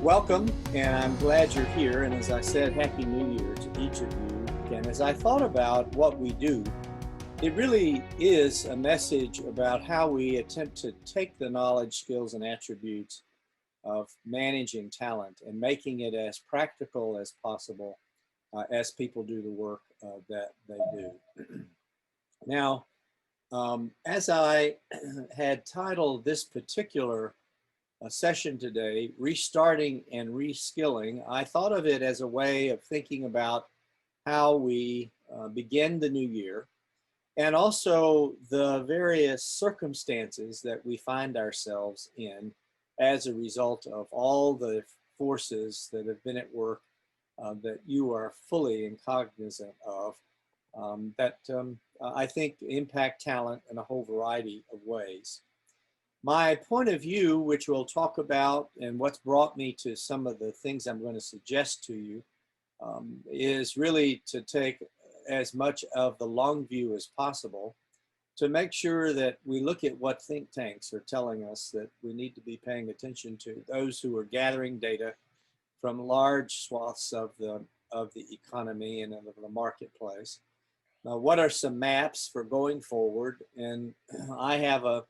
Welcome, and I'm glad you're here. And as I said, Happy New Year to each of you. And as I thought about what we do, it really is a message about how we attempt to take the knowledge, skills, and attributes of managing talent and making it as practical as possible as people do the work that they do. Now, as I had titled this particular session today, Restarting and Reskilling, I thought of it as a way of thinking about how we begin the new year and also the various circumstances that we find ourselves in as a result of all the forces that have been at work that you are fully cognizant of that I think impact talent in a whole variety of ways. My point of view, which we'll talk about and what's brought me to some of the things I'm going to suggest to you, is really to take as much of the long view as possible to make sure that we look at what think tanks are telling us that we need to be paying attention to, those who are gathering data from large swaths of the economy and of the marketplace. Now, what are some maps for going forward? And I have a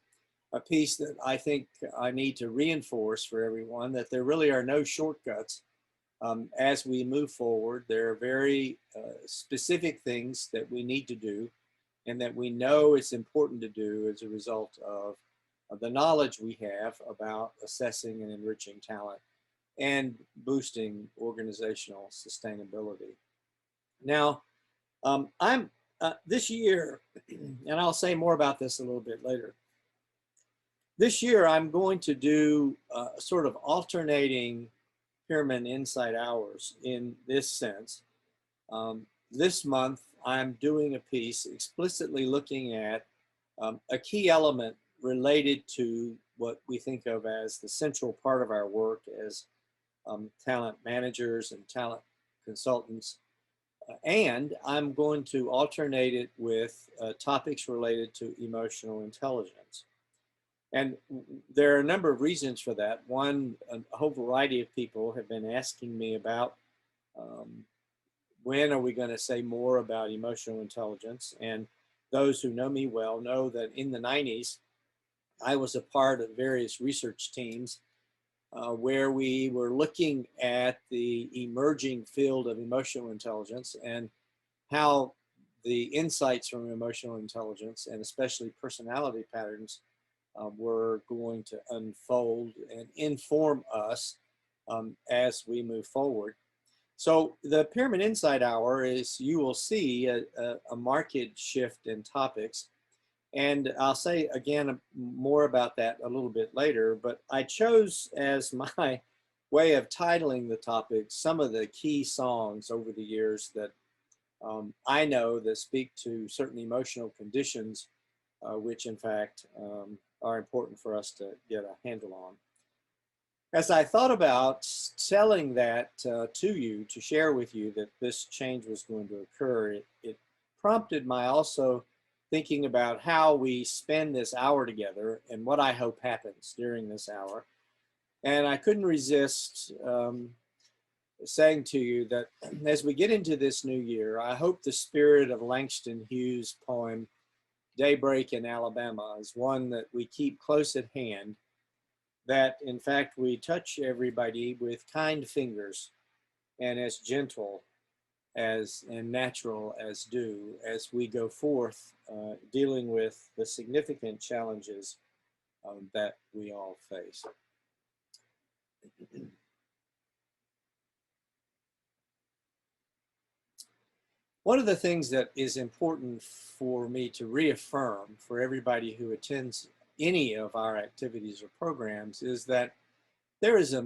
piece that I think I need to reinforce for everyone, that there really are no shortcuts as we move forward. There are very specific things that we need to do and that we know it's important to do as a result of the knowledge we have about assessing and enriching talent and boosting organizational sustainability. Now, I'm this year, and I'll say more about this a little bit later. This year, I'm going to do sort of alternating Pearman Insight Hours in this sense. This month, I'm doing a piece explicitly looking at a key element related to what we think of as the central part of our work as talent managers and talent consultants. And I'm going to alternate it with topics related to emotional intelligence. And there are a number of reasons for that. One, a whole variety of people have been asking me about when are we going to say more about emotional intelligence? And those who know me well know that in the 90s, I was a part of various research teams where we were looking at the emerging field of emotional intelligence and how the insights from emotional intelligence and especially personality patterns were going to unfold and inform us as we move forward. So the Pearman Insight Hour is, you will see a marked shift in topics. And I'll say again more about that a little bit later, but I chose as my way of titling the topic some of the key songs over the years that I know that speak to certain emotional conditions, which in fact are important for us to get a handle on. As I thought about telling that to you, to share with you that this change was going to occur, it prompted my also thinking about how we spend this hour together and what I hope happens during this hour. And I couldn't resist saying to you that as we get into this new year, I hope the spirit of Langston Hughes' poem, Daybreak in Alabama, is one that we keep close at hand, that in fact we touch everybody with kind fingers and as gentle as and natural as do as we go forth dealing with the significant challenges that we all face. One of the things that is important for me to reaffirm for everybody who attends any of our activities or programs is that there is a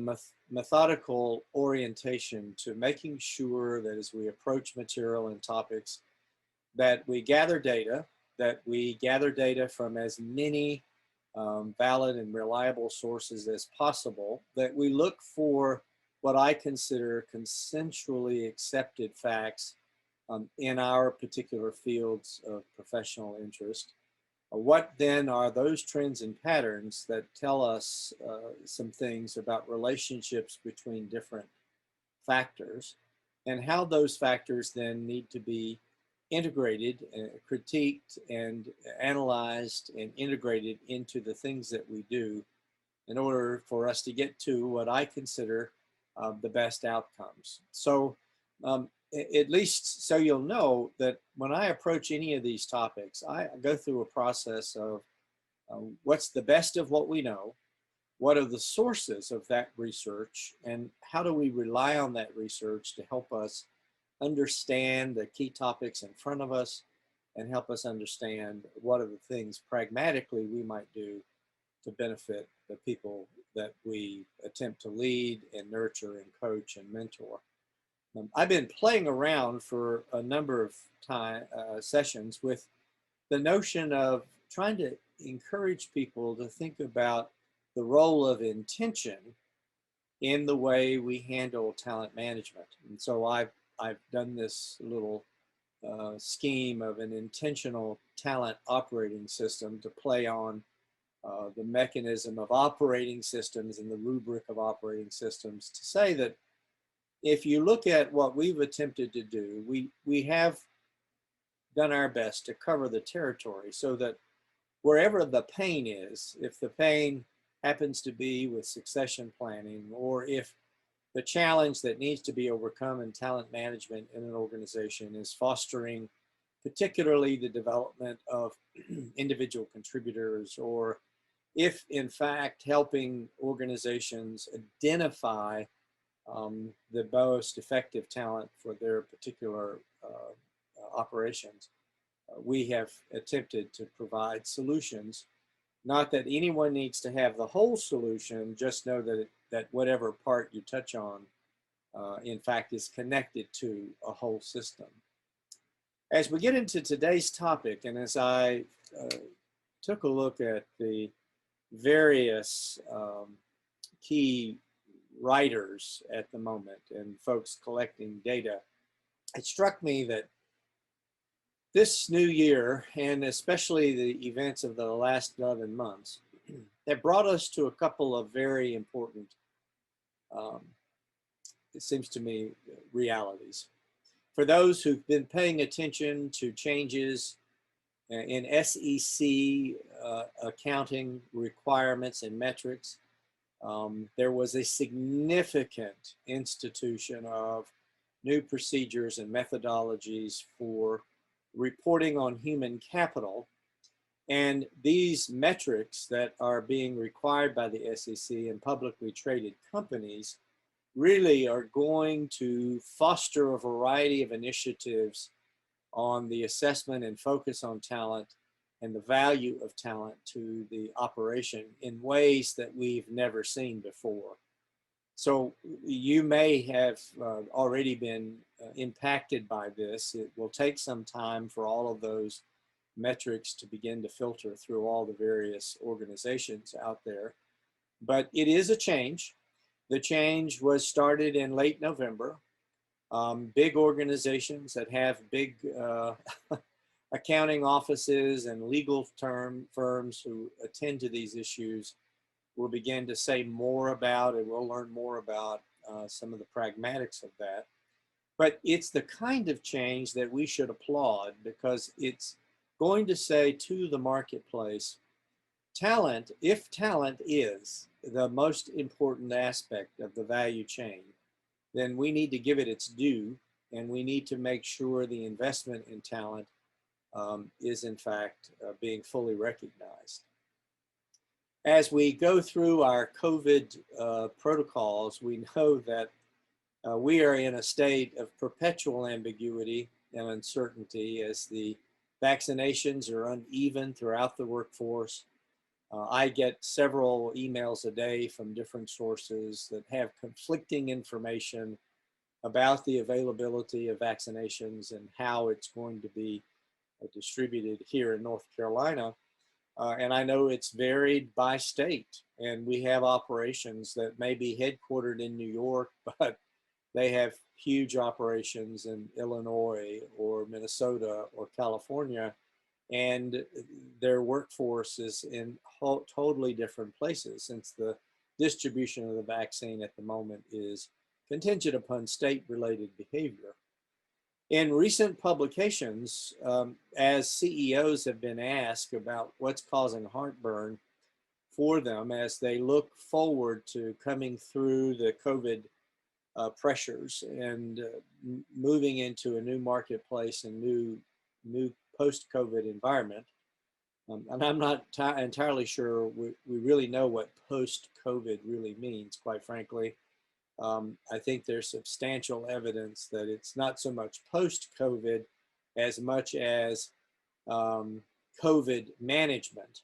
methodical orientation to making sure that as we approach material and topics, that we gather data from as many valid and reliable sources as possible, that we look for what I consider consensually accepted facts in our particular fields of professional interest, What then are those trends and patterns that tell us some things about relationships between different factors, and how those factors then need to be integrated, critiqued, and analyzed and integrated into the things that we do in order for us to get to what I consider the best outcomes. So, at least so you'll know that when I approach any of these topics, I go through a process of what's the best of what we know, what are the sources of that research, and how do we rely on that research to help us understand the key topics in front of us and help us understand what are the things pragmatically we might do to benefit the people that we attempt to lead and nurture and coach and mentor. I've been playing around for a number of sessions with the notion of trying to encourage people to think about the role of intention in the way we handle talent management. And so I've done this little scheme of an intentional talent operating system to play on the mechanism of operating systems and the rubric of operating systems, to say that if you look at what we've attempted to do, we have done our best to cover the territory so that wherever the pain is, if the pain happens to be with succession planning, or if the challenge that needs to be overcome in talent management in an organization is fostering particularly the development of individual contributors, or if in fact helping organizations identify the most effective talent for their particular operations, we have attempted to provide solutions. Not that anyone needs to have the whole solution, just know that whatever part you touch on, in fact, is connected to a whole system. As we get into today's topic, and as I took a look at the various key writers at the moment and folks collecting data, it struck me that this new year, and especially the events of the last 11 months, have brought us to a couple of very important, it seems to me, realities. For those who've been paying attention to changes in SEC accounting requirements and metrics, there was a significant institution of new procedures and methodologies for reporting on human capital. And these metrics that are being required by the SEC and publicly traded companies really are going to foster a variety of initiatives on the assessment and focus on talent and the value of talent to the operation in ways that we've never seen before. So you may have already been impacted by this. It will take some time for all of those metrics to begin to filter through all the various organizations out there. But it is a change. The change was started in late November. Big organizations that have big accounting offices and legal firms who attend to these issues will begin to say more about, and we'll learn more about some of the pragmatics of that. But it's the kind of change that we should applaud, because it's going to say to the marketplace, talent, if talent is the most important aspect of the value chain, then we need to give it its due, and we need to make sure the investment in talent is in fact being fully recognized. As we go through our COVID protocols, we know that we are in a state of perpetual ambiguity and uncertainty as the vaccinations are uneven throughout the workforce. I get several emails a day from different sources that have conflicting information about the availability of vaccinations and how it's going to be distributed here in North Carolina. And I know it's varied by state, and we have operations that may be headquartered in New York, but they have huge operations in Illinois or Minnesota or California, and their workforce is in totally different places, since the distribution of the vaccine at the moment is contingent upon state-related behavior. In recent publications, as CEOs have been asked about what's causing heartburn for them as they look forward to coming through the COVID pressures and moving into a new marketplace and new post-COVID environment. And I'm not entirely sure we really know what post-COVID really means, quite frankly. I think there's substantial evidence that it's not so much post-COVID as much as COVID management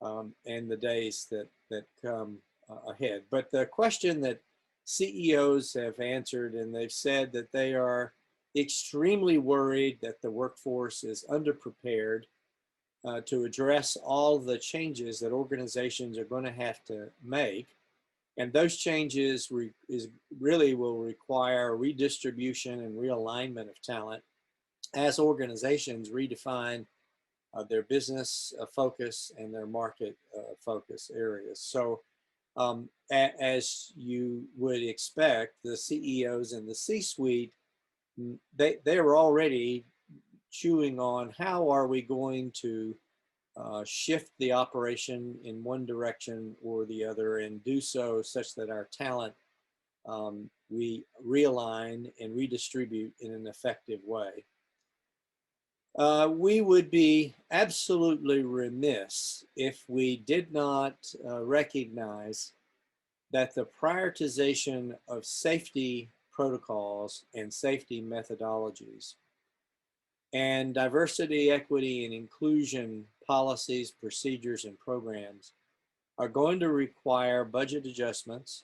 and the days that come ahead. But the question that CEOs have answered, and they've said that they are extremely worried that the workforce is underprepared to address all the changes that organizations are going to have to make. And those changes really will require redistribution and realignment of talent as organizations redefine their business focus and their market focus areas. So as you would expect, the CEOs and the C-suite, they are already chewing on how are we going to shift the operation in one direction or the other, and do so such that our talent we realign and redistribute in an effective way. We would be absolutely remiss if we did not recognize that the prioritization of safety protocols and safety methodologies and diversity, equity, and inclusion policies, procedures, and programs are going to require budget adjustments.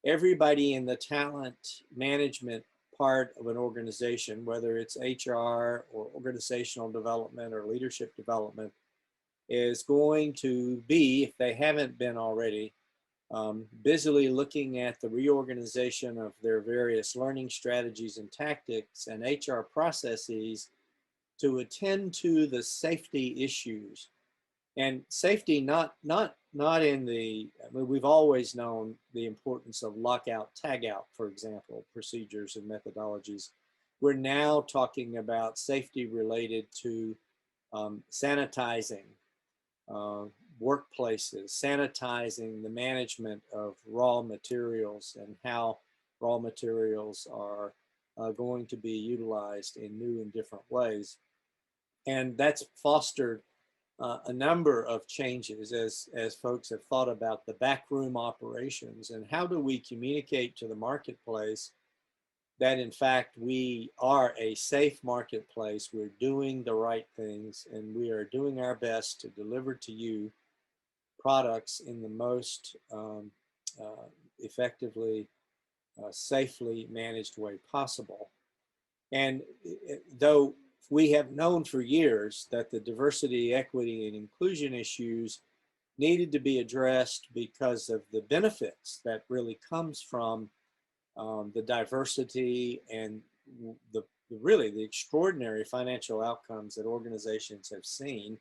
Everybody in the talent management part of an organization, whether it's HR or organizational development or leadership development, is going to be, if they haven't been already, busily looking at the reorganization of their various learning strategies and tactics and HR processes to attend to the safety issues. And safety, not in the, I mean, we've always known the importance of lockout, tagout, for example, procedures and methodologies. We're now talking about safety related to sanitizing workplaces, sanitizing the management of raw materials and how raw materials are going to be utilized in new and different ways. And that's fostered a number of changes as folks have thought about the backroom operations and how do we communicate to the marketplace that in fact we are a safe marketplace, we're doing the right things, and we are doing our best to deliver to you products in the most effectively, safely managed way possible. And though we have known for years that the diversity, equity, and inclusion issues needed to be addressed because of the benefits that really comes from the diversity and really the extraordinary financial outcomes that organizations have seen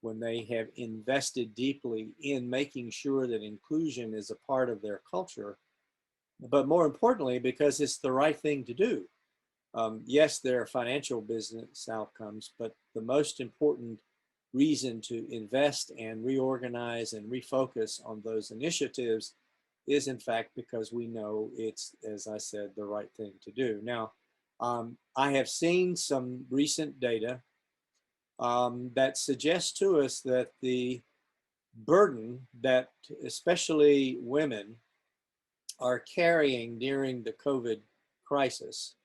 when they have invested deeply in making sure that inclusion is a part of their culture, but more importantly, because it's the right thing to do. Yes, there are financial business outcomes, but the most important reason to invest and reorganize and refocus on those initiatives is in fact because we know it's, as I said, the right thing to do. Now, I have seen some recent data that suggests to us that the burden that especially women are carrying during the COVID crisis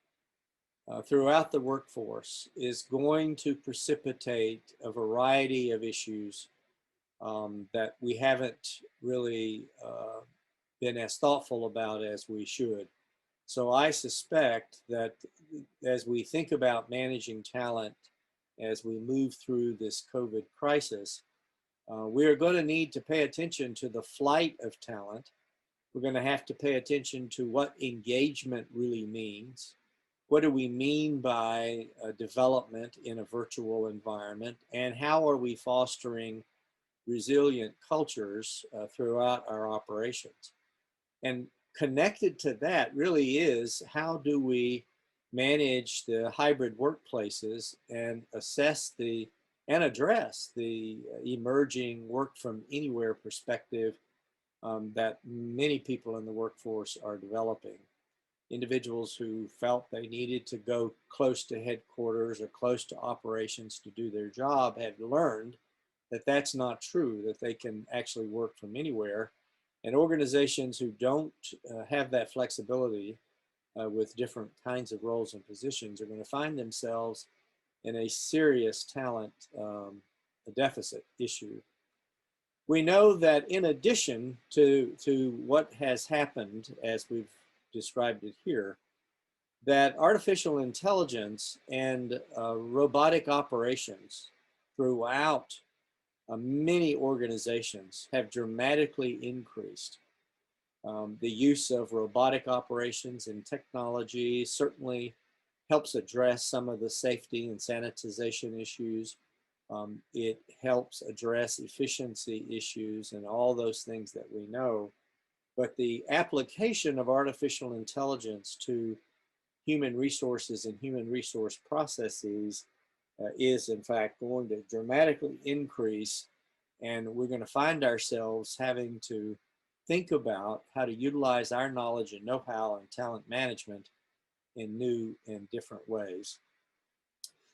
throughout the workforce is going to precipitate a variety of issues that we haven't really been as thoughtful about as we should. So I suspect that as we think about managing talent as we move through this COVID crisis, we are going to need to pay attention to the flight of talent. We're going to have to pay attention to what engagement really means, what do we mean by development in a virtual environment, and how are we fostering resilient cultures throughout our operations. And connected to that really is, how do we manage the hybrid workplaces and assess and address the emerging work from anywhere perspective that many people in the workforce are developing. Individuals who felt they needed to go close to headquarters or close to operations to do their job have learned that that's not true, that they can actually work from anywhere. And organizations who don't have that flexibility with different kinds of roles and positions are going to find themselves in a serious talent deficit issue. We know that in addition to what has happened, as we've described it here, that artificial intelligence and robotic operations throughout many organizations have dramatically increased. The use of robotic operations and technology certainly helps address some of the safety and sanitization issues. It helps address efficiency issues and all those things that we know. But the application of artificial intelligence to human resources and human resource processes is in fact going to dramatically increase, and we're going to find ourselves having to think about how to utilize our knowledge and know-how and talent management in new and different ways.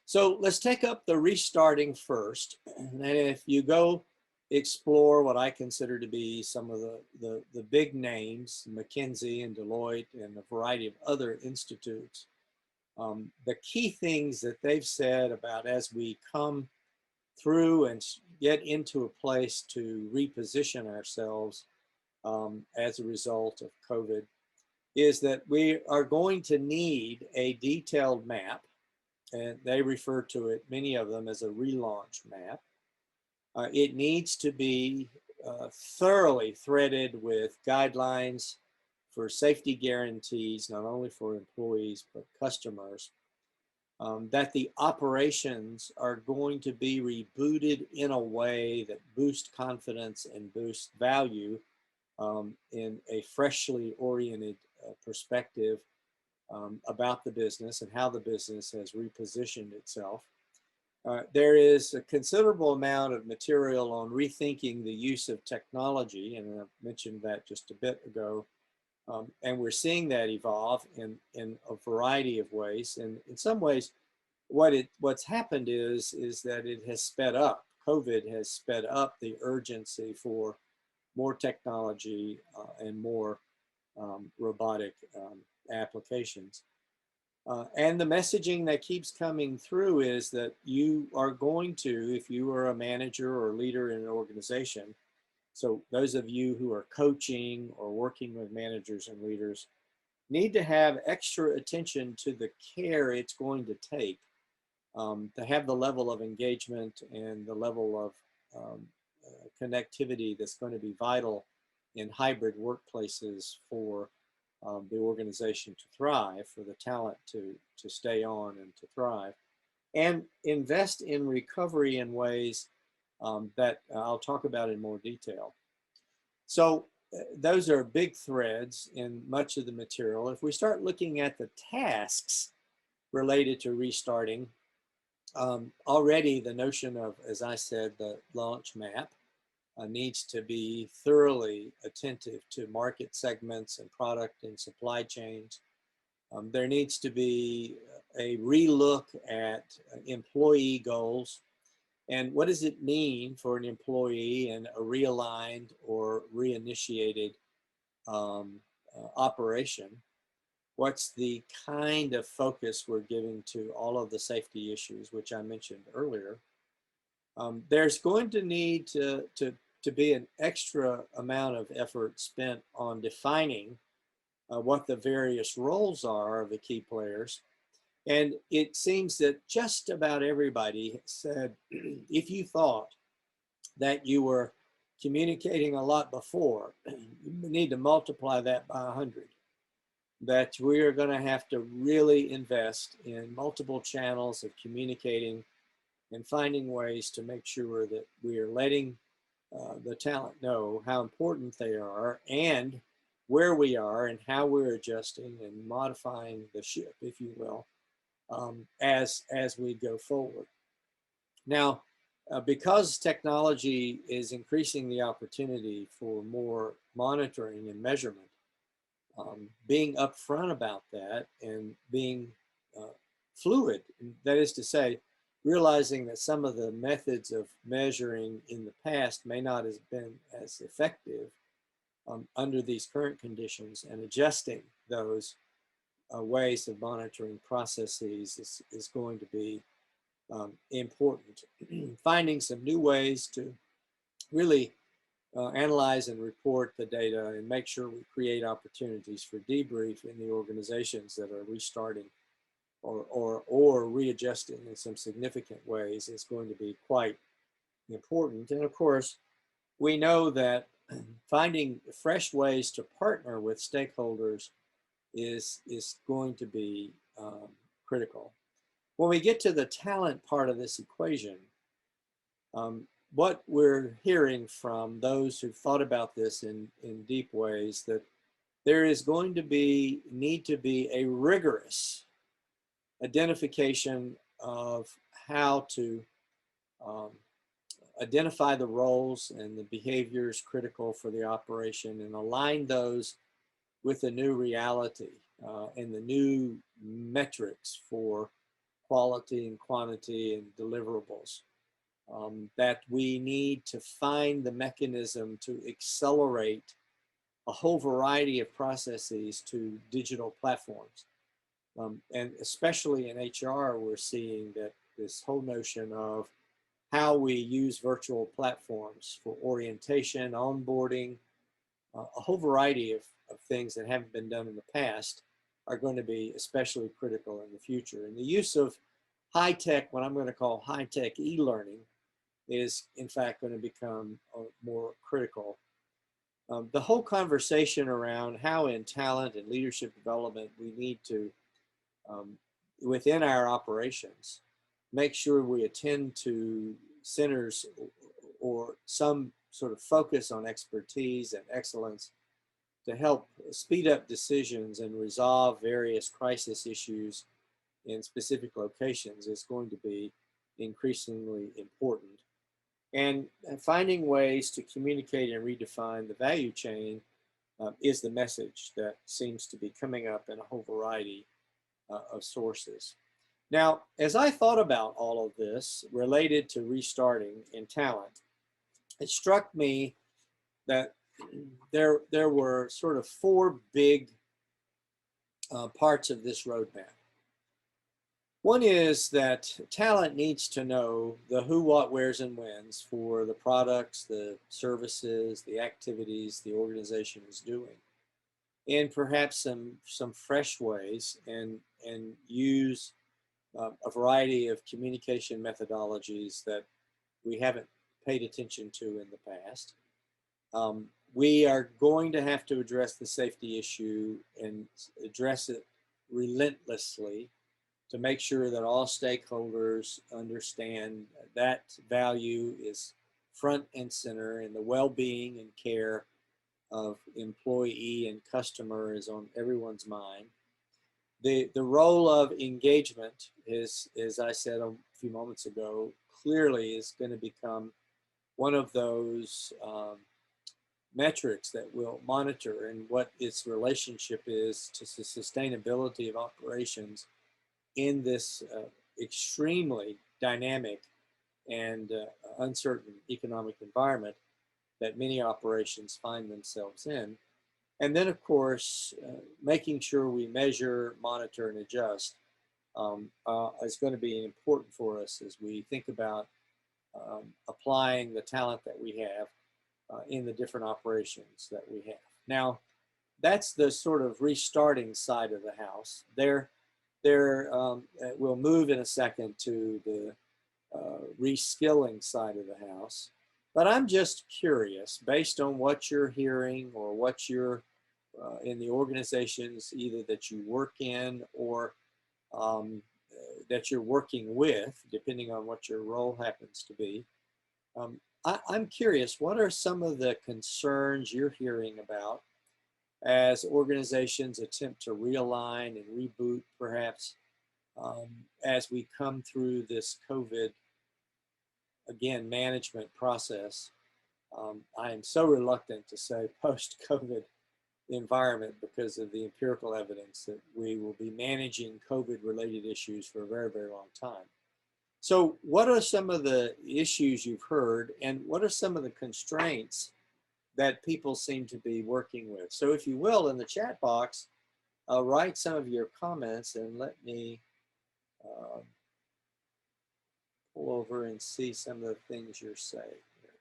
So let's take up the restarting first. And if you go explore what I consider to be some of the big names, McKinsey and Deloitte and a variety of other institutes, the key things that they've said about as we come through and get into a place to reposition ourselves as a result of COVID is that we are going to need a detailed map, and they refer to it, many of them, as a relaunch map. It needs to be thoroughly threaded with guidelines for safety guarantees, not only for employees, but customers. That the operations are going to be rebooted in a way that boosts confidence and boosts value in a freshly oriented perspective about the business and how the business has repositioned itself. There is a considerable amount of material on rethinking the use of technology, and I mentioned that just a bit ago. And we're seeing that evolve in a variety of ways. And in some ways, what's happened is that it has sped up. COVID has sped up the urgency for more technology and more robotic applications. And the messaging that keeps coming through is that you are going to, if you are a manager or leader in an organization, so those of you who are coaching or working with managers and leaders need to have extra attention to the care it's going to take to have the level of engagement and the level of connectivity that's going to be vital in hybrid workplaces for the organization to thrive, for the talent to stay on and to thrive, and invest in recovery in ways that I'll talk about in more detail. So those are big threads in much of the material. If we start looking at the tasks related to restarting, already the notion of, as I said, the launch map needs to be thoroughly attentive to market segments and product and supply chains. There needs to be a relook at employee goals. And what does it mean for an employee in a realigned or reinitiated operation? What's the kind of focus we're giving to all of the safety issues, which I mentioned earlier? There's going to need to be an extra amount of effort spent on defining what the various roles are of the key players. And it seems that just about everybody said, if you thought that you were communicating a lot before, you need to multiply that by 100. that we are going to have to really invest in multiple channels of communicating and finding ways to make sure that we are letting the talent know how important they are and where we are and how we're adjusting and modifying the ship, if you will, as we go forward. Now, because technology is increasing the opportunity for more monitoring and measurement, being upfront about that and being uh, fluid, that is to say, realizing that some of the methods of measuring in the past may not have been as effective under these current conditions, and adjusting those ways of monitoring processes is going to be important. Finding some new ways to really analyze and report the data and make sure we create opportunities for debrief in the organizations that are restarting or readjusting in some significant ways is going to be quite important. And of course, we know that finding fresh ways to partner with stakeholders is going to be critical. When we get to the talent part of this equation, what we're hearing from those who've thought about this in deep ways, that there is going to need to be a rigorous identification of how to um, identify the roles and the behaviors critical for the operation and align those with the new reality and the new metrics for quality and quantity and deliverables. That we need to find the mechanism to accelerate a whole variety of processes to digital platforms. And especially in HR, we're seeing that this whole notion of how we use virtual platforms for orientation, onboarding, a whole variety of things that haven't been done in the past are going to be especially critical in the future. And the use of high tech, what I'm going to call high tech e-learning, is in fact going to become more critical. The whole conversation around how in talent and leadership development we need to, within our operations, make sure we attend to centers or some sort of focus on expertise and excellence to help speed up decisions and resolve various crisis issues in specific locations is going to be increasingly important. And finding ways to communicate and redefine the value chain is the message that seems to be coming up in a whole variety of sources. Now, as I thought about all of this related to restarting in talent, it struck me that there were sort of four big parts of this roadmap. One is that talent needs to know the who, what, where's, and whens for the products, the services, the activities the organization is doing, and perhaps some fresh ways and use a variety of communication methodologies that we haven't paid attention to in the past. We are going to have to address the safety issue and address it relentlessly to make sure that all stakeholders understand that value is front and center and the well-being and care of employee and customer is on everyone's mind. The role of engagement is, as I said a few moments ago, clearly is going to become one of those metrics that we'll monitor and what its relationship is to the sustainability of operations in this extremely dynamic and uncertain economic environment that many operations find themselves in. And then, of course, making sure we measure, monitor, and adjust is going to be important for us as we think about applying the talent that we have in the different operations that we have. Now, that's the sort of restarting side of the house. We'll move in a second to the reskilling side of the house. But I'm just curious, based on what you're hearing or what you're in the organizations either that you work in or um, that you're working with, depending on what your role happens to be. I'm curious, what are some of the concerns you're hearing about as organizations attempt to realign and reboot, perhaps, as we come through this COVID, again, management process? I am so reluctant to say post-COVID environment because of the empirical evidence that we will be managing COVID-related issues for a very, very long time. So what are some of the issues you've heard, and what are some of the constraints that people seem to be working with? So if you will, in the chat box, write some of your comments and let me pull over and see some of the things you're saying here.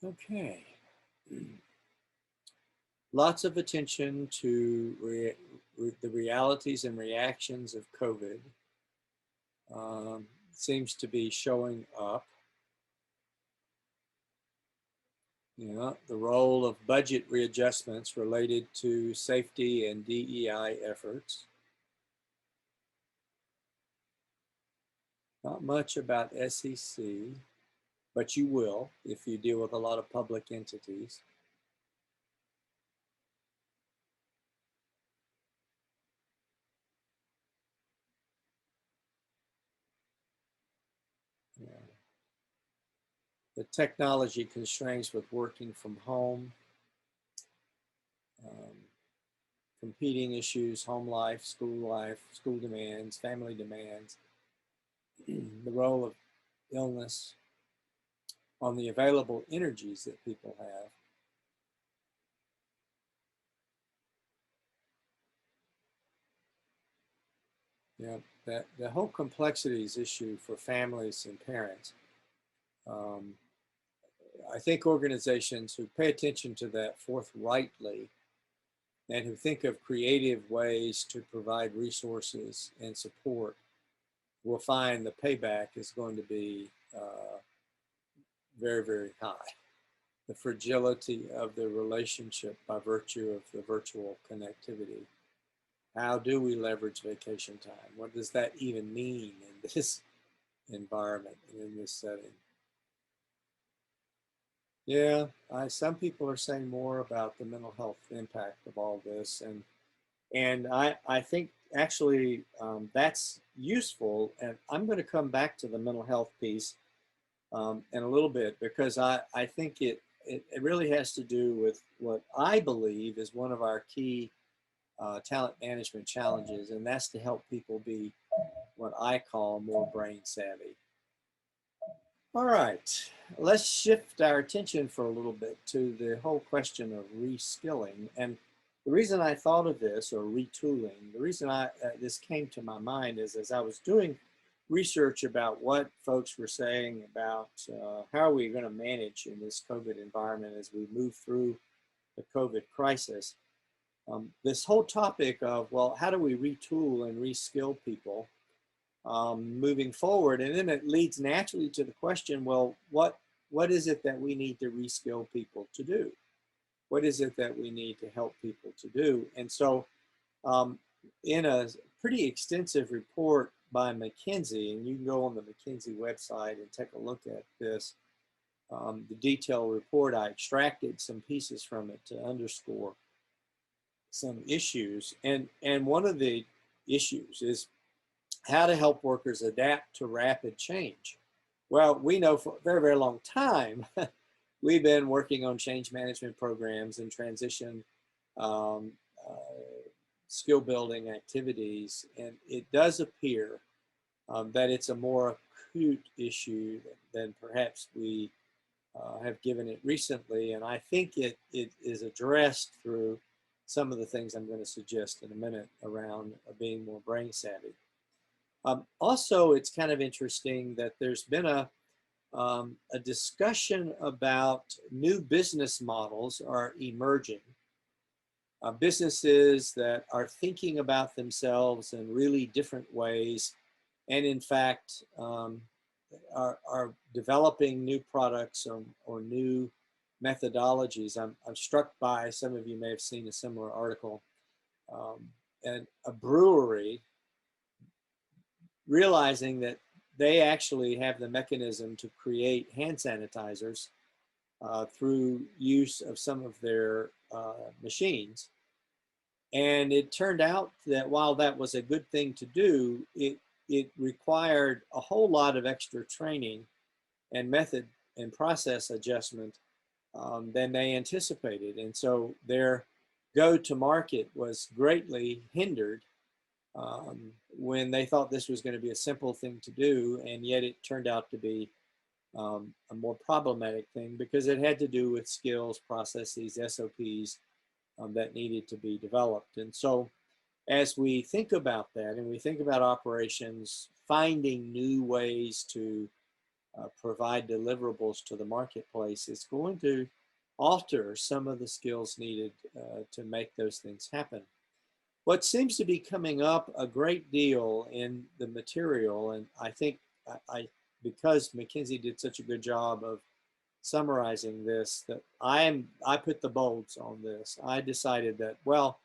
Okay. Lots of attention to the realities and reactions of COVID. Seems to be showing up. You know, the role of budget readjustments related to safety and DEI efforts. Not much about SEC, but you will if you deal with a lot of public entities. Yeah. The technology constraints with working from home, competing issues, home life, school demands, family demands, the role of illness on the available energies that people have. Yeah, that the whole complexities issue for families and parents. I think organizations who pay attention to that forthrightly and who think of creative ways to provide resources and support will find the payback is going to be very, very high. The fragility of the relationship by virtue of the virtual connectivity. How do we leverage vacation time? What does that even mean in this environment and in this setting? Yeah, some people are saying more about the mental health impact of all this, and I think actually that's useful. And I'm going to come back to the mental health piece in a little bit because I think it really has to do with what I believe is one of our key talent management challenges, and that's to help people be what I call more brain savvy. All right, let's shift our attention for a little bit to the whole question of reskilling. And the reason I thought of this, or retooling, the reason this came to my mind is as I was doing research about what folks were saying about how are we going to manage in this COVID environment as we move through the COVID crisis. This whole topic of, well, how do we retool and reskill people moving forward? And then it leads naturally to the question, well, what is it that we need to reskill people to do? What is it that we need to help people to do? And so in a pretty extensive report by McKinsey, and you can go on the McKinsey website and take a look at this, the detailed report, I extracted some pieces from it to underscore some issues. And one of the issues is how to help workers adapt to rapid change. Well, we know for a very, very long time, we've been working on change management programs and transition skill building activities. And it does appear that it's a more acute issue than perhaps we have given it recently. And I think it is addressed through some of the things I'm going to suggest in a minute around being more brain savvy. Also, it's kind of interesting that there's been a discussion about new business models are emerging businesses that are thinking about themselves in really different ways, and in fact are developing new products or new methodologies. I'm struck by, some of you may have seen a similar article, and a brewery realizing that they actually have the mechanism to create hand sanitizers through use of some of their machines. And it turned out that while that was a good thing to do, it required a whole lot of extra training and method and process adjustment than they anticipated. And so their go-to-market was greatly hindered when they thought this was going to be a simple thing to do, and yet it turned out to be a more problematic thing because it had to do with skills, processes, SOPs that needed to be developed. And so as we think about that and we think about operations, finding new ways to provide deliverables to the marketplace is going to alter some of the skills needed to make those things happen. What seems to be coming up a great deal in the material, and I think because McKinsey did such a good job of summarizing this, that I put the bolds on this. I decided that, well,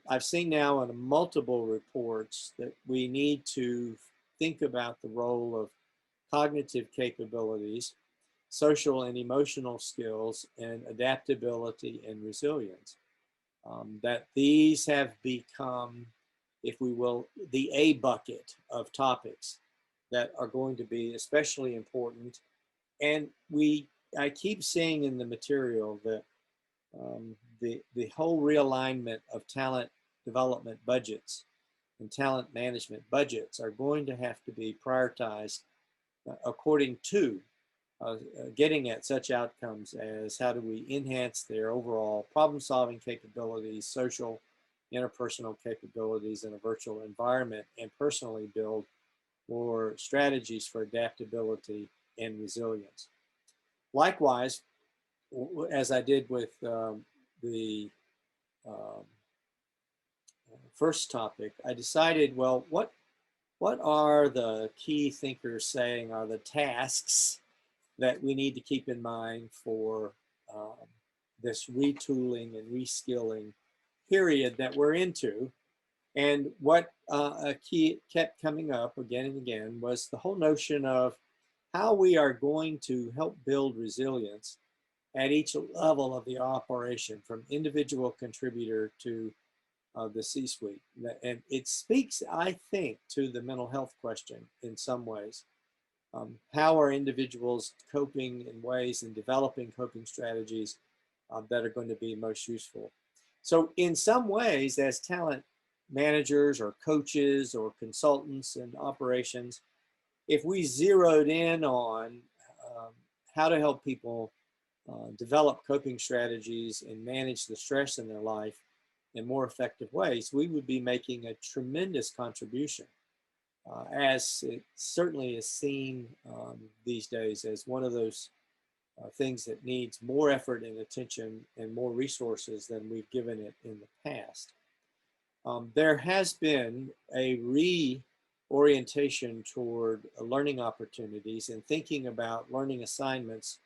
I've seen now in multiple reports that we need to think about the role of cognitive capabilities, social and emotional skills, and adaptability and resilience. That these have become, if we will, the A bucket of topics that are going to be especially important. And I keep seeing in the material that the whole realignment of talent development budgets and talent management budgets are going to have to be prioritized according to getting at such outcomes as how do we enhance their overall problem-solving capabilities, social, interpersonal capabilities in a virtual environment, and personally build more strategies for adaptability and resilience. Likewise, as I did with the first topic, I decided, well, what are the key thinkers saying are the tasks that we need to keep in mind for this retooling and reskilling period that we're into. And what kept coming up again and again was the whole notion of how we are going to help build resilience at each level of the operation, from individual contributor to the C-suite. And it speaks, I think, to the mental health question in some ways. How are individuals coping in ways and developing coping strategies that are going to be most useful? So in some ways, as talent managers or coaches or consultants in operations, if we zeroed in on how to help people develop coping strategies and manage the stress in their life in more effective ways, we would be making a tremendous contribution. As it certainly is seen these days as one of those things that needs more effort and attention and more resources than we've given it in the past. There has been a reorientation toward learning opportunities and thinking about learning assignments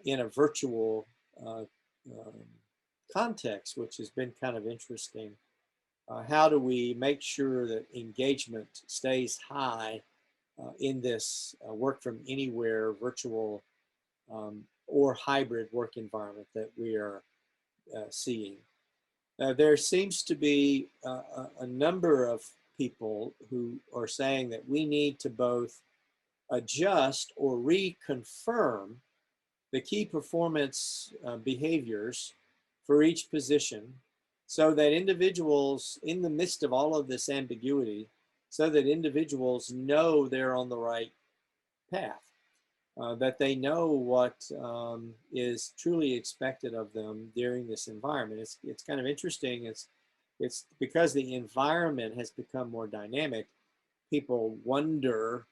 in a virtual context, which has been kind of interesting. How do we make sure that engagement stays high in this work from anywhere virtual or hybrid work environment that we are seeing? There seems to be a number of people who are saying that we need to both adjust or reconfirm the key performance behaviors for each position, so that individuals, in the midst of all of this ambiguity, so that individuals know they're on the right path, that they know what is truly expected of them during this environment. It's kind of interesting. It's because the environment has become more dynamic, people wonder,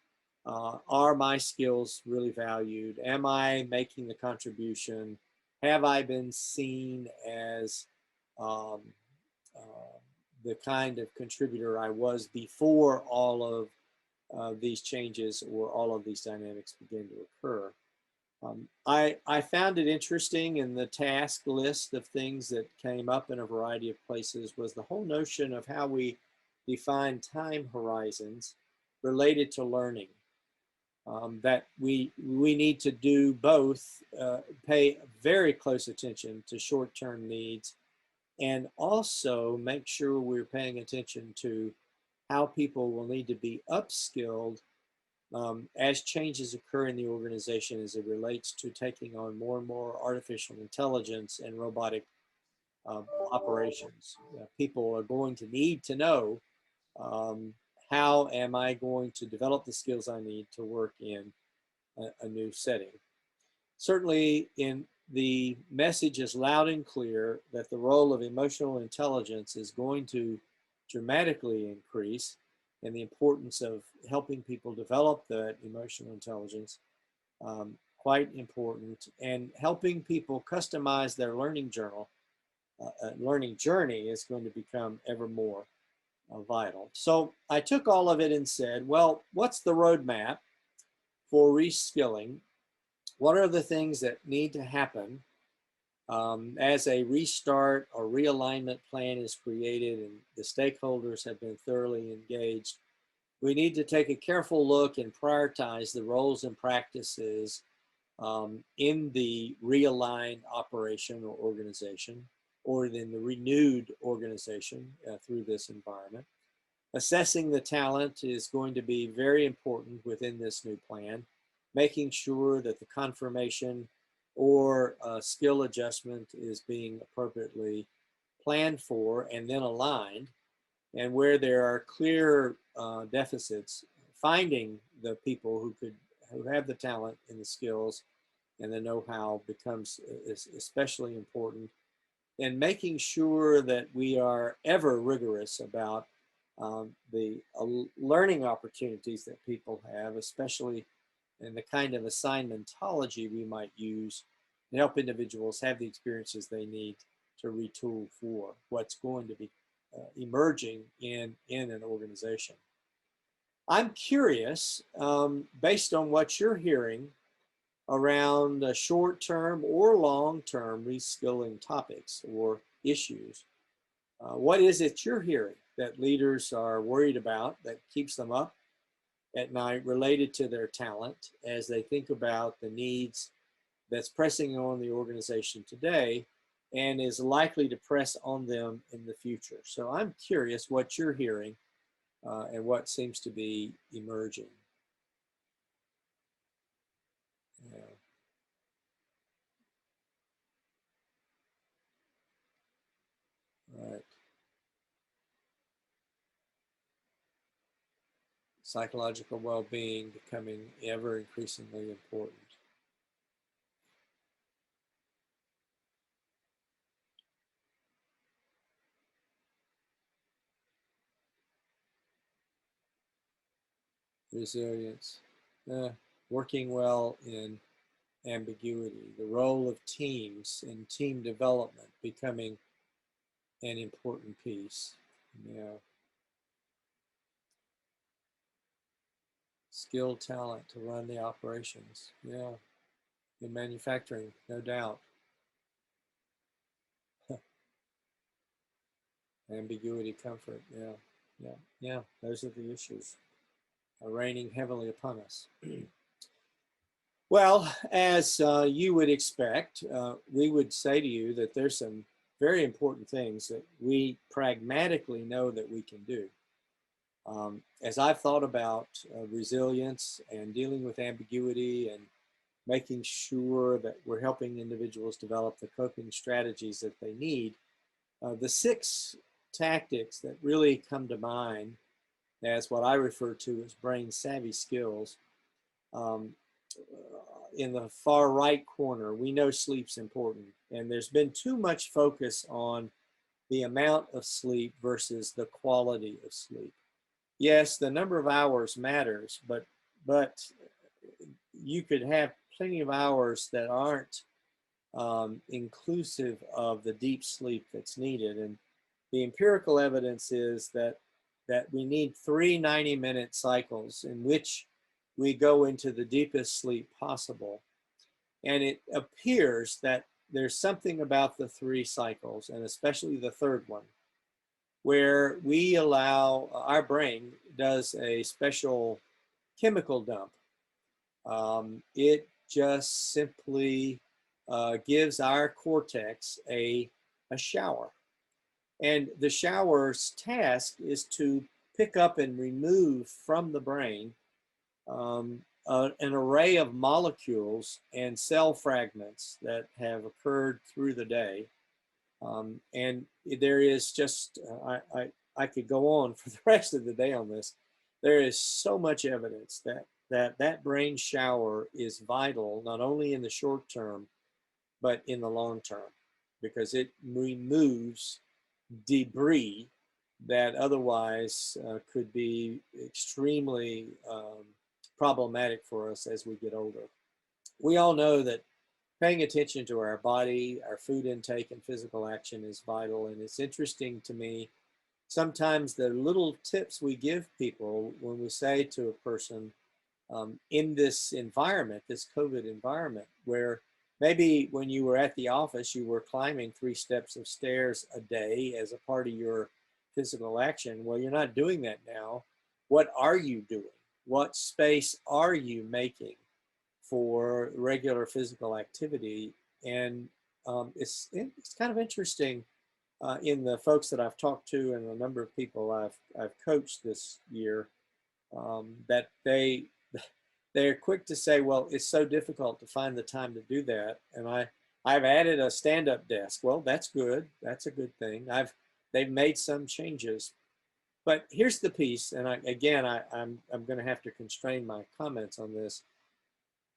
are my skills really valued? Am I making the contribution? Have I been seen as um, the kind of contributor I was before all of these changes or all of these dynamics begin to occur. I found it interesting in the task list of things that came up in a variety of places was the whole notion of how we define time horizons related to learning. That we need to do both, pay very close attention to short-term needs, and also make sure we're paying attention to how people will need to be upskilled as changes occur in the organization as it relates to taking on more and more artificial intelligence and robotic operations. People are going to need to know um, how am I going to develop the skills I need to work in a new setting. Certainly, in the message is loud and clear that the role of emotional intelligence is going to dramatically increase, and the importance of helping people develop that emotional intelligence quite important, and helping people customize their learning journey is going to become ever more vital. So I took all of it and said, well, what's the roadmap for reskilling? What are the things that need to happen as a restart or realignment plan is created and the stakeholders have been thoroughly engaged? We need to take a careful look and prioritize the roles and practices in the realigned operation or organization, or in the renewed organization through this environment. Assessing the talent is going to be very important within this new plan, making sure that the confirmation or skill adjustment is being appropriately planned for and then aligned, and where there are clear deficits, finding the people who have the talent and the skills and the know-how becomes especially important, and making sure that we are ever rigorous about the learning opportunities that people have, especially in the kind of assignmentology we might use to help individuals have the experiences they need to retool for what's going to be emerging in an organization. I'm curious, based on what you're hearing around short-term or long-term reskilling topics or issues, what is it you're hearing that leaders are worried about that keeps them up at night related to their talent as they think about the needs that's pressing on the organization today and is likely to press on them in the future? So I'm curious what you're hearing and what seems to be emerging. Yeah. Right. Psychological well-being becoming ever increasingly important. Resilience, working well in ambiguity, the role of teams and team development becoming an important piece. Yeah. Skilled talent to run the operations. Yeah. In manufacturing, no doubt. Ambiguity, comfort. Yeah. Yeah. Yeah. Those are the issues raining heavily upon us. Well, as you would expect, we would say to you that there's some very important things that we pragmatically know that we can do. As I've thought about resilience and dealing with ambiguity and making sure that we're helping individuals develop the coping strategies that they need, the 6 tactics that really come to mind as what I refer to as brain savvy skills. Um, in the far right corner, we know sleep's important, and there's been too much focus on the amount of sleep versus the quality of sleep. Yes, the number of hours matters, but you could have plenty of hours that aren't inclusive of the deep sleep that's needed. And the empirical evidence is that we need 3 90-minute cycles in which we go into the deepest sleep possible. And it appears that there's something about the 3 cycles, and especially the third one, where we allow our brain does a special chemical dump. It just simply gives our cortex a shower. And the shower's task is to pick up and remove from the brain an array of molecules and cell fragments that have occurred through the day. And there is just, I could go on for the rest of the day on this. There is so much evidence that brain shower is vital, not only in the short term, but in the long term, because it removes debris that otherwise could be extremely problematic for us as we get older. We all know that paying attention to our body, our food intake, and physical action is vital. And it's interesting to me, sometimes the little tips we give people when we say to a person in this environment, this COVID environment, where maybe when you were at the office, you were climbing 3 steps of stairs a day as a part of your physical action. Well, you're not doing that now. What are you doing? What space are you making for regular physical activity? And it's kind of interesting in the folks that I've talked to and a number of people I've coached this year, that they're quick to say, well, it's so difficult to find the time to do that. And I've added a stand-up desk. Well, that's good. That's a good thing. They've made some changes. But here's the piece, and I'm going to have to constrain my comments on this.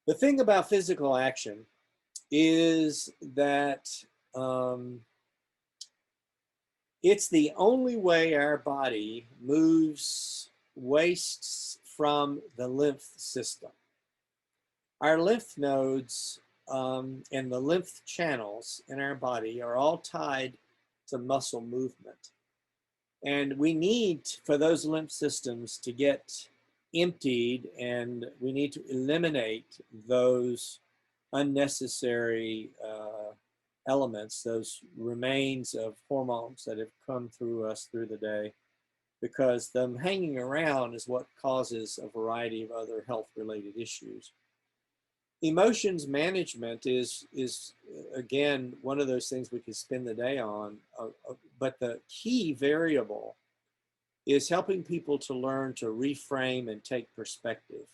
The thing about physical action is that it's the only way our body moves wastes from the lymph system. Our lymph nodes and the lymph channels in our body are all tied to muscle movement. And we need for those lymph systems to get emptied, and we need to eliminate those unnecessary elements, those remains of hormones that have come through us through the day, because them hanging around is what causes a variety of other health-related issues. Emotions management is again one of those things we could spend the day on, but the key variable is helping people to learn to reframe and take perspective.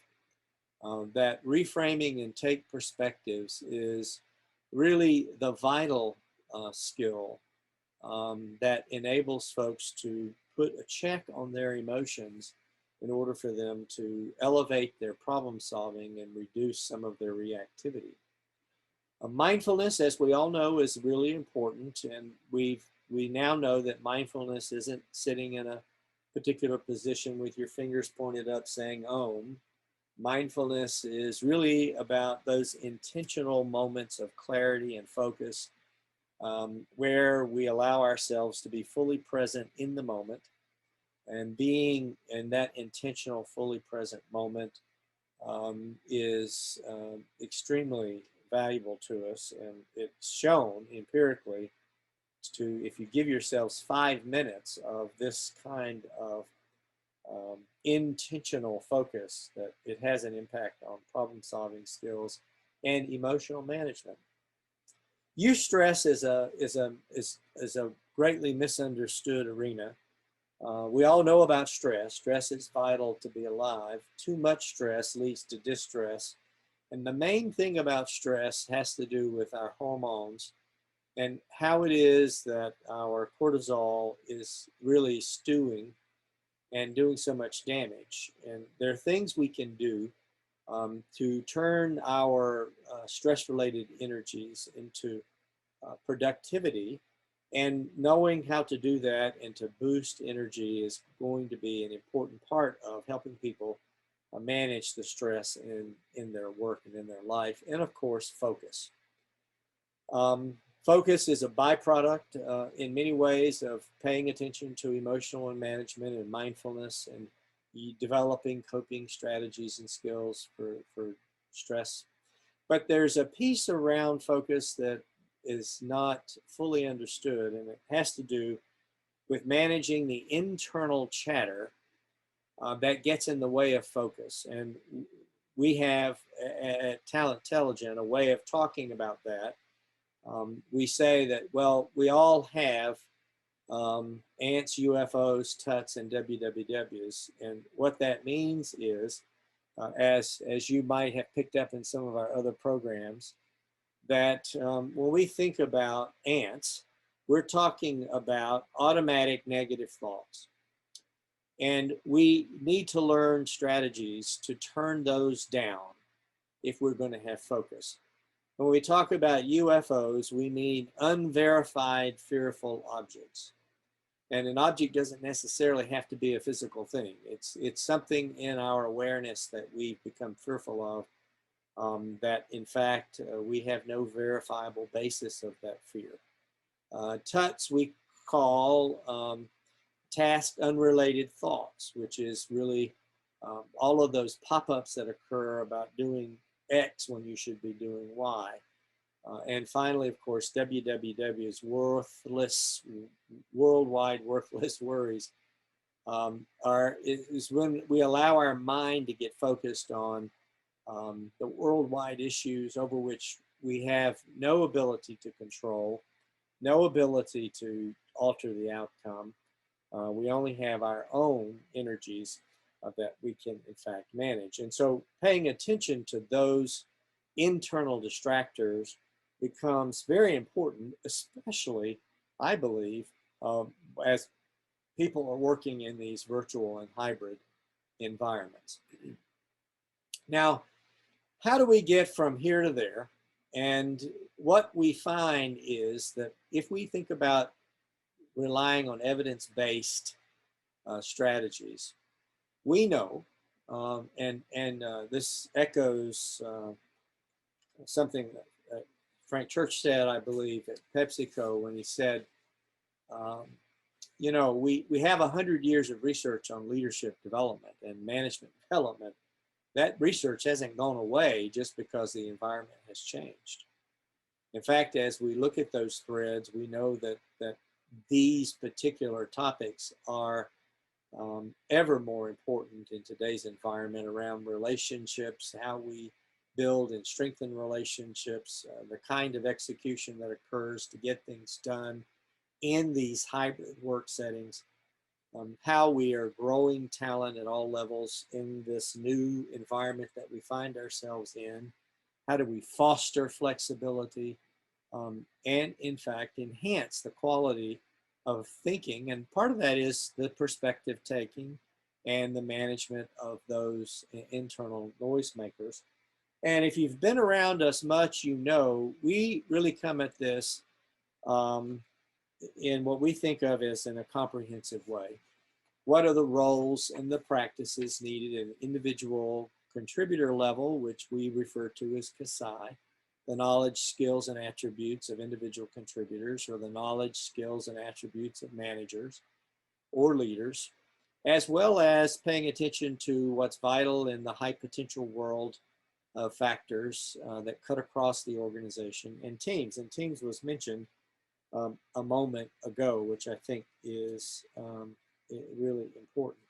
That reframing and take perspectives is really the vital skill that enables folks to put a check on their emotions in order for them to elevate their problem solving and reduce some of their reactivity. Mindfulness, as we all know, is really important, and we now know that mindfulness isn't sitting in a particular position with your fingers pointed up saying Om. Mindfulness is really about those intentional moments of clarity and focus, where we allow ourselves to be fully present in the moment. And being in that intentional, fully present moment is extremely valuable to us. And it's shown empirically to, if you give yourselves 5 minutes of this kind of intentional focus, that it has an impact on problem solving skills and emotional management. Eustress is a greatly misunderstood arena. We all know about stress. Stress is vital to be alive. Too much stress leads to distress. And the main thing about stress has to do with our hormones and how it is that our cortisol is really stewing and doing so much damage. And there are things we can do to turn our stress-related energies into productivity. And knowing how to do that and to boost energy is going to be an important part of helping people manage the stress in their work and in their life. And of course, focus. Focus is a byproduct in many ways of paying attention to emotional and management and mindfulness and developing coping strategies and skills for stress. But there's a piece around focus that is not fully understood, and it has to do with managing the internal chatter that gets in the way of focus. And we have at Talent Intelligent a way of talking about that. We say that, well, we all have ants, UFOs, tuts, and WWWs. And what that means is, as you might have picked up in some of our other programs, that when we think about ants, we're talking about automatic negative thoughts. And we need to learn strategies to turn those down if we're going to have focus. When we talk about UFOs, we mean unverified fearful objects. And an object doesn't necessarily have to be a physical thing. It's something in our awareness that we've become fearful of, that in fact we have no verifiable basis of that fear. Tuts we call task unrelated thoughts, which is really all of those pop-ups that occur about doing X when you should be doing Y. And finally, of course, WWW is worthless, worldwide worthless worries. Is when we allow our mind to get focused on the worldwide issues over which we have no ability to control, no ability to alter the outcome. We only have our own energies that we can, in fact, manage. And so paying attention to those internal distractors becomes very important, especially, I believe, as people are working in these virtual and hybrid environments. Now, how do we get from here to there? And what we find is that if we think about relying on evidence-based strategies, we know, and this echoes something that Frank Church said, I believe, at PepsiCo when he said, you know, we have 100 years of research on leadership development and management development. That research hasn't gone away just because the environment has changed. In fact, as we look at those threads, we know that these particular topics are ever more important in today's environment around relationships, how we build and strengthen relationships, the kind of execution that occurs to get things done in these hybrid work settings, how we are growing talent at all levels in this new environment that we find ourselves in, how do we foster flexibility, and in fact enhance the quality of thinking. And part of that is the perspective taking and the management of those internal noisemakers. And if you've been around us much, you know, we really come at this in what we think of as in a comprehensive way. What are the roles and the practices needed at an individual contributor level, which we refer to as CASI, the knowledge, skills, and attributes of individual contributors, or the knowledge, skills, and attributes of managers or leaders, as well as paying attention to what's vital in the high potential world of factors that cut across the organization, and teams. And teams was mentioned a moment ago, which I think is really important.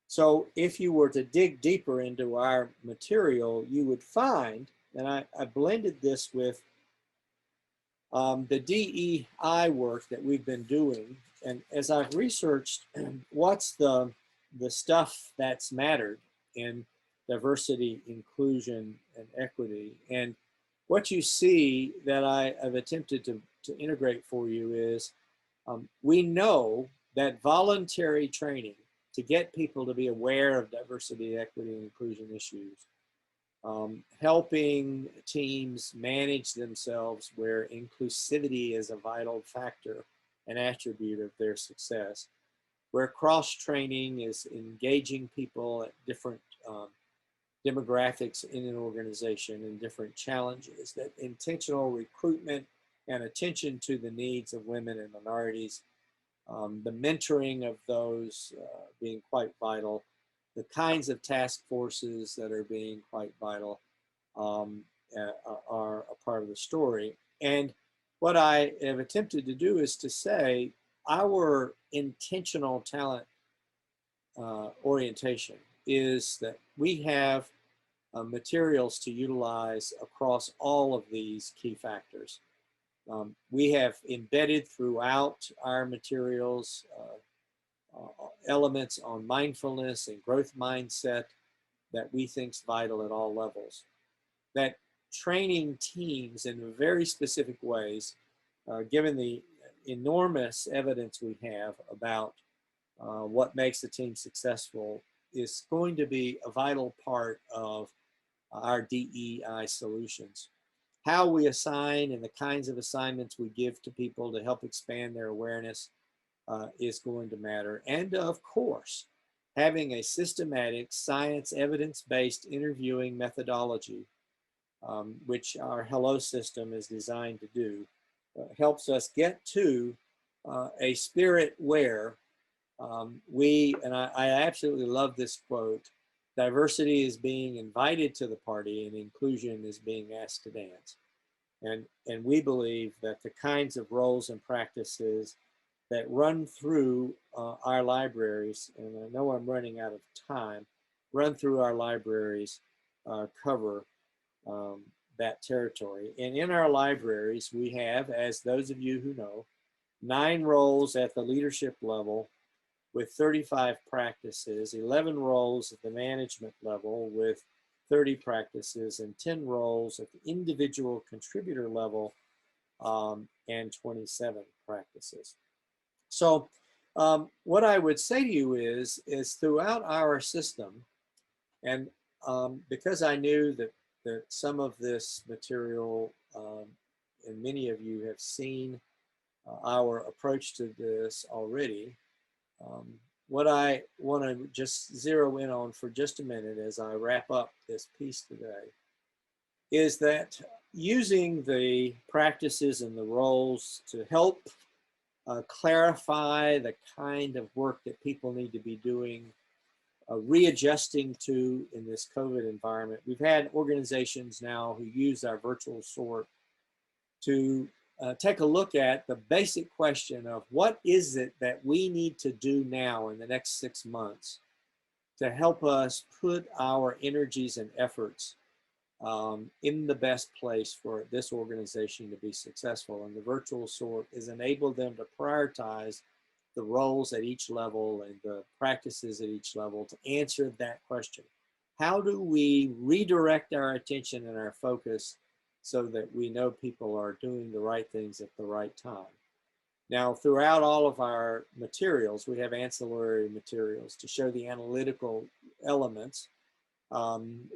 So if you were to dig deeper into our material, you would find, and I blended this with the DEI work that we've been doing. And as I've researched what's the stuff that's mattered in diversity, inclusion, and equity, and what you see that I've attempted to integrate for you is we know that voluntary training to get people to be aware of diversity, equity, and inclusion issues, helping teams manage themselves where inclusivity is a vital factor and attribute of their success, where cross-training is engaging people at different demographics in an organization and different challenges, that intentional recruitment and attention to the needs of women and minorities, the mentoring of those being quite vital, the kinds of task forces that are being quite vital um, are a part of the story. And what I have attempted to do is to say our intentional talent orientation is that we have materials to utilize across all of these key factors. We have embedded throughout our materials elements on mindfulness and growth mindset that we think is vital at all levels. That training teams in very specific ways, given the enormous evidence we have about what makes a team successful, is going to be a vital part of our DEI solutions. How we assign and the kinds of assignments we give to people to help expand their awareness is going to matter. And of course, having a systematic, science, evidence-based interviewing methodology, which our Hello system is designed to do, helps us get to a spirit where I absolutely love this quote, diversity is being invited to the party and inclusion is being asked to dance. And we believe that the kinds of roles and practices that run through our libraries, and I know I'm running out of time, run through our libraries cover that territory. And in our libraries, we have, as those of you who know, 9 roles at the leadership level with 35 practices, 11 roles at the management level with 30 practices, and 10 roles at the individual contributor level and 27 practices. So what I would say to you is throughout our system, and because I knew that some of this material and many of you have seen our approach to this already, what I want to just zero in on for just a minute as I wrap up this piece today is that using the practices and the roles to help clarify the kind of work that people need to be doing, readjusting to in this COVID environment. We've had organizations now who use our virtual sort to take a look at the basic question of what is it that we need to do now in the next 6 months to help us put our energies and efforts in the best place for this organization to be successful. And the virtual sort has enabled them to prioritize the roles at each level and the practices at each level to answer that question. How do we redirect our attention and our focus so that we know people are doing the right things at the right time? Now, throughout all of our materials, we have ancillary materials to show the analytical elements,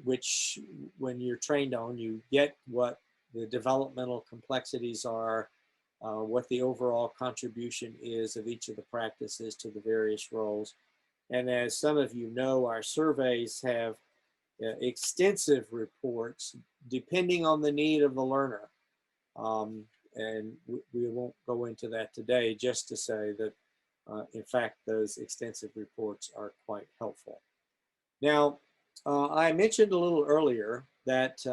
which when you're trained on, you get what the developmental complexities are, what the overall contribution is of each of the practices to the various roles. And as some of you know, our surveys have extensive reports depending on the need of the learner. And we won't go into that today, just to say that, in fact, those extensive reports are quite helpful. Now, I mentioned a little earlier that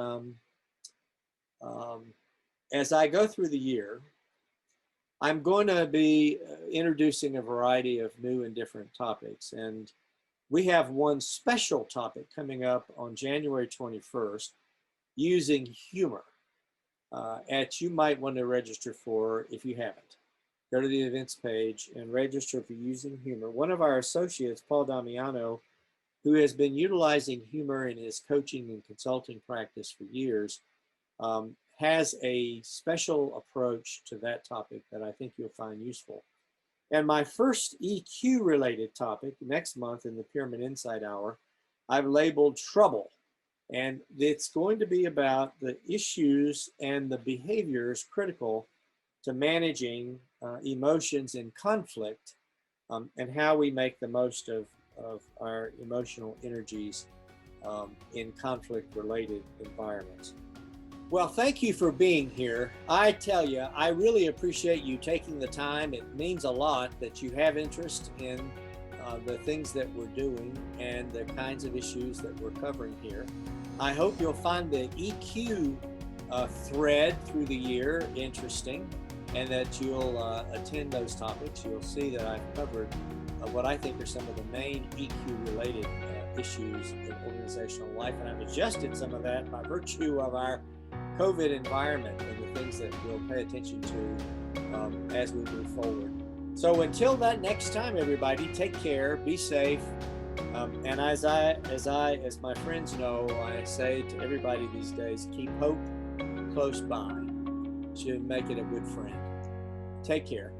as I go through the year, I'm going to be introducing a variety of new and different topics. And we have one special topic coming up on January 21st, using humor, that you might want to register for if you haven't. Go to the events page and register for using humor. One of our associates, Paul Damiano, who has been utilizing humor in his coaching and consulting practice for years, has a special approach to that topic that I think you'll find useful. And my first EQ related topic next month in the Pearman Insight Hour, I've labeled trouble. And it's going to be about the issues and the behaviors critical to managing emotions in conflict, and how we make the most of our emotional energies in conflict-related environments. Well, thank you for being here. I tell you, I really appreciate you taking the time. It means a lot that you have interest in the things that we're doing and the kinds of issues that we're covering here. I hope you'll find the EQ thread through the year interesting, and that you'll attend those topics. You'll see that I've covered what I think are some of the main EQ-related issues in organizational life, and I've adjusted some of that by virtue of our COVID environment and the things that we'll pay attention to as we move forward. So until that next time, everybody, take care, be safe, and as my friends know, I say to everybody these days, keep hope close by. Should make it a good friend. Take care.